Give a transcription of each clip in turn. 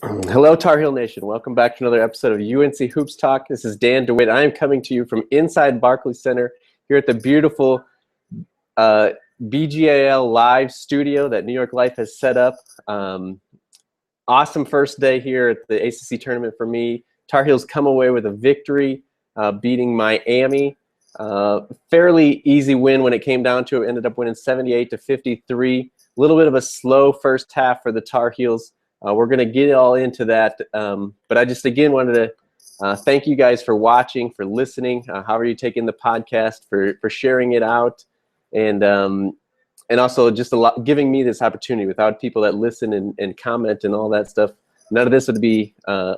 Hello, Tar Heel Nation. Welcome back to another episode of UNC Hoops Talk. This is Dan DeWitt. I am coming to you from inside Barclay Center here at the beautiful BGAL live studio that New York Life has set up. Awesome first day here at the ACC tournament for me. Tar Heels come away with a victory, beating Miami. Fairly easy win when it came down to it. Ended up winning 78-53. A little bit of a slow first half for the Tar Heels. We're going to get all into that, but I just, again, wanted to thank you guys for watching, for listening, how are you taking the podcast, for sharing it out, and also just giving me this opportunity. Without people that listen and comment and all that stuff, none of this would be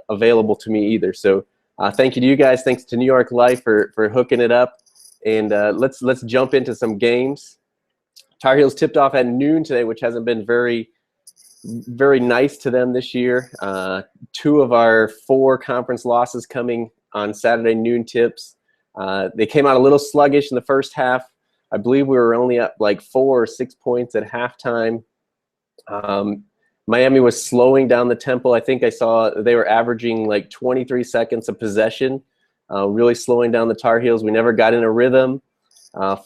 available to me either. So thank you to you guys. Thanks to New York Life for hooking it up, and let's jump into some games. Tar Heels tipped off at noon today, which hasn't been very nice to them this year. 2 of our 4 conference losses coming on Saturday noon tips. They came out a little sluggish in the first half. I believe we were only up like 4 or 6 points at halftime. Miami was slowing down the tempo. I think I saw they were averaging like 23 seconds of possession, really slowing down the Tar Heels. We never got in a rhythm.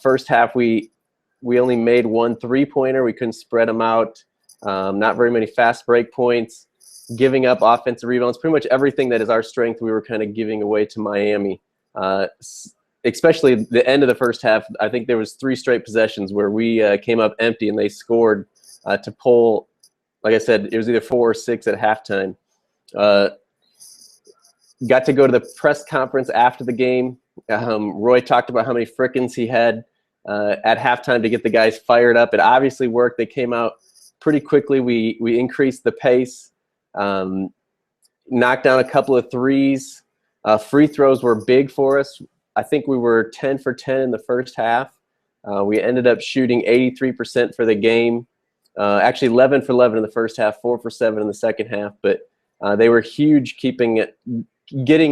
First half, we only made 1 3-pointer. We couldn't spread them out. Not very many fast break points, giving up offensive rebounds. Pretty much everything that is our strength, we were kind of giving away to Miami. Especially the end of the first half, I think there was 3 straight possessions where we came up empty and they scored to pull. Like I said, it was either 4 or 6 at halftime. Got to go to the press conference after the game. Roy talked about how many frickin' he had at halftime to get the guys fired up. It obviously worked. They came out pretty quickly. We increased the pace, knocked down a couple of threes. Free throws were big for us. I think we were 10 for 10 in the first half. We ended up shooting 83% for the game. Actually 11 for 11 in the first half, 4 for 7 in the second half. But they were huge, getting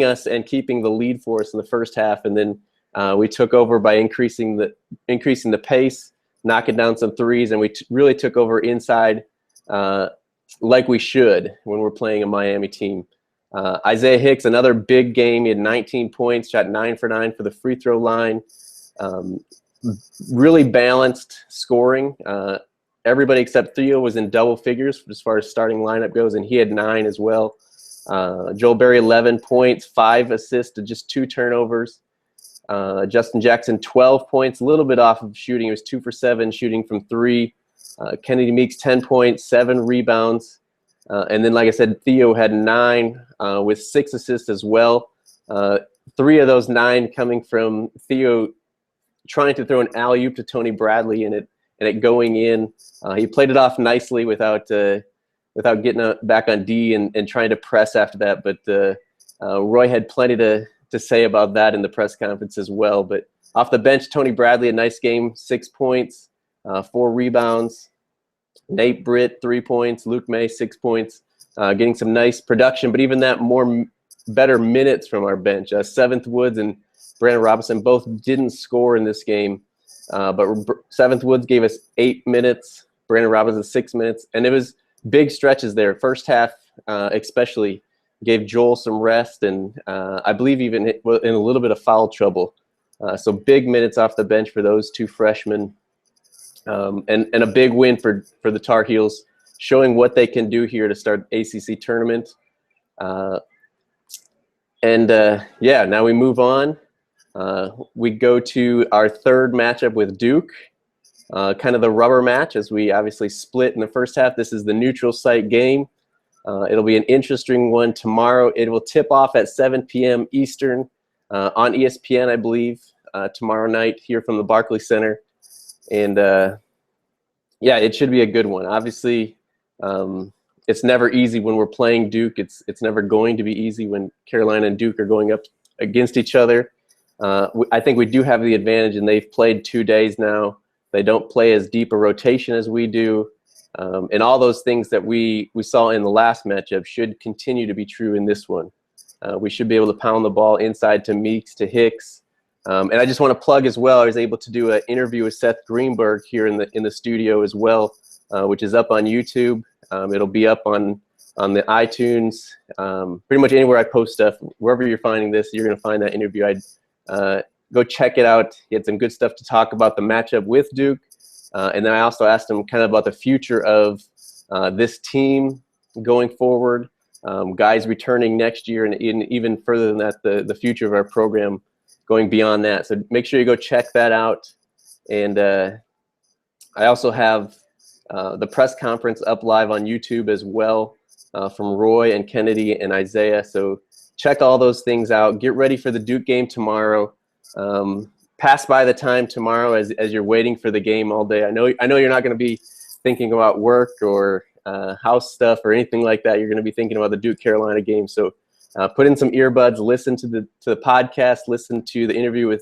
us and keeping the lead for us in the first half. And then we took over by increasing the pace, knocking down some threes, and we really took over inside like we should when we're playing a Miami team. Isaiah Hicks, another big game. He had 19 points, shot 9 for 9 for the free throw line. Really balanced scoring. Everybody except Theo was in double figures as far as starting lineup goes, and he had 9 as well. Joel Berry, 11 points, 5 assists to just 2 turnovers. Justin Jackson, 12 points, a little bit off of shooting. He was 2 for 7 shooting from 3. Kennedy Meeks, 10 points, 7 rebounds. And then, like I said, Theo had 9 with 6 assists as well. 3 of those 9 coming from Theo trying to throw an alley-oop to Tony Bradley and it going in. He played it off nicely without getting back on D and trying to press after that. But Roy had plenty to say about that in the press conference as well. But off the bench, Tony Bradley, a nice game, 6 points, 4 rebounds. Nate Britt, 3 points. Luke May, 6 points. Getting some nice production, but even that better minutes from our bench. Seventh Woods and Brandon Robinson both didn't score in this game, but Seventh Woods gave us 8 minutes. Brandon Robinson 6 minutes, and it was big stretches there. First half, especially. Gave Joel some rest, and I believe even in a little bit of foul trouble. So big minutes off the bench for those 2 freshmen, and a big win for the Tar Heels, showing what they can do here to start the ACC tournament. Yeah, now we move on. We go to our 3rd matchup with Duke, kind of the rubber match as we obviously split in the first half. This is the neutral site game. It'll be an interesting one tomorrow. It will tip off at 7 p.m. Eastern on ESPN, I believe, tomorrow night here from the Barclay Center. And, yeah, it should be a good one. Obviously, it's never easy when we're playing Duke. It's never going to be easy when Carolina and Duke are going up against each other. I think we do have the advantage, and they've played 2 days now. They don't play as deep a rotation as we do. And all those things that we saw in the last matchup should continue to be true in this one. We should be able to pound the ball inside to Meeks, to Hicks. And I just want to plug as well, I was able to do an interview with Seth Greenberg here in the studio as well, which is up on YouTube. It'll be up on on the iTunes, pretty much anywhere I post stuff. Wherever you're finding this, you're going to find that interview. I'd go check it out. He had some good stuff to talk about the matchup with Duke. And then I also asked him kind of about the future of this team going forward, guys returning next year, and even further than that, the future of our program going beyond that. So make sure you go check that out. And I also have the press conference up live on YouTube as well, from Roy and Kennedy and Isaiah. So check all those things out. Get ready for the Duke game tomorrow. Pass by the time tomorrow as you're waiting for the game all day. I know you're not going to be thinking about work or house stuff or anything like that. You're going to be thinking about the Duke Carolina game. So put in some earbuds, listen to the podcast, listen to the interview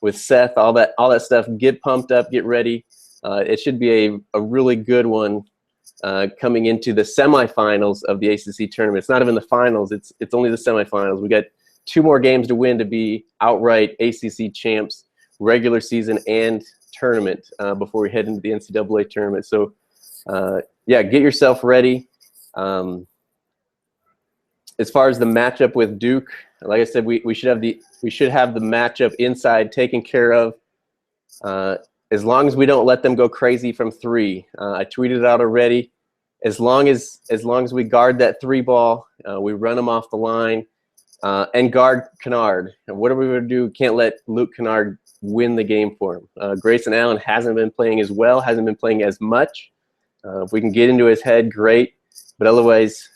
with Seth, all that stuff. Get pumped up, get ready. It should be a really good one coming into the semifinals of the ACC tournament. It's not even the finals. It's only the semifinals. We got 2 more games to win to be outright ACC champs, regular season and tournament, before we head into the NCAA tournament. So, yeah, get yourself ready. As far as the matchup with Duke, like I said, we should have the matchup inside taken care of. As long as we don't let them go crazy from 3. I tweeted it out already. As long as we guard that 3 ball, we run them off the line, and guard Kennard. And what are we going to do? Can't let Luke Kennard win the game for him. Grayson Allen hasn't been playing as well, hasn't been playing as much. If we can get into his head, great. But otherwise,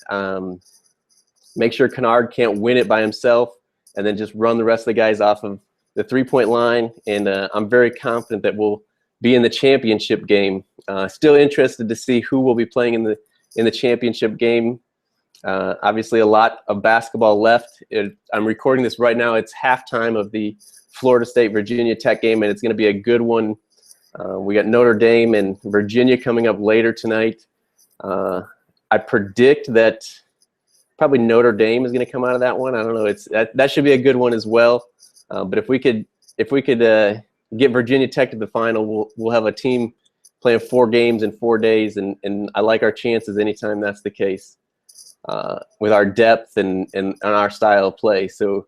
make sure Kennard can't win it by himself, and then just run the rest of the guys off of the 3-point line. And I'm very confident that we'll be in the championship game. Still interested to see who will be playing in the championship game. Obviously, a lot of basketball left. I'm recording this right now. It's halftime of the Florida State-Virginia Tech game, and it's going to be a good one. We got Notre Dame and Virginia coming up later tonight. I predict that probably Notre Dame is going to come out of that one. I don't know. That should be a good one as well. But if we could get Virginia Tech to the final, we'll have a team playing 4 games in 4 days, and I like our chances anytime that's the case, with our depth and our style of play. So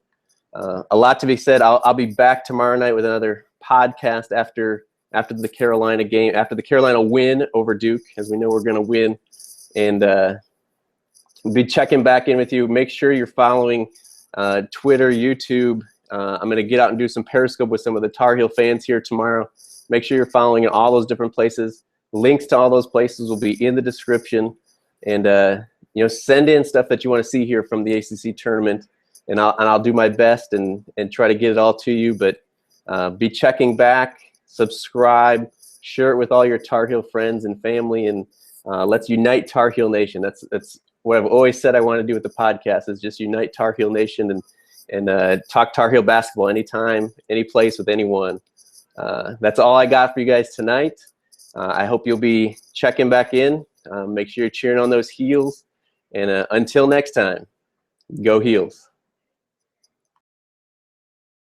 a lot to be said. I'll be back tomorrow night with another podcast after the Carolina game, after the Carolina win over Duke, as we know we're going to win, and we'll be checking back in with you. Make sure you're following Twitter, YouTube. I'm going to get out and do some Periscope with some of the Tar Heel fans here tomorrow. Make sure you're following in all those different places. Links to all those places will be in the description. And send in stuff that you want to see here from the ACC tournament, and I'll do my best and try to get it all to you. But be checking back, subscribe, share it with all your Tar Heel friends and family, and let's unite Tar Heel Nation. That's what I've always said I want to do with the podcast, is just unite Tar Heel Nation and talk Tar Heel basketball anytime, any place, with anyone. That's all I got for you guys tonight. I hope you'll be checking back in. Make sure you're cheering on those Heels. And until next time, go Heels.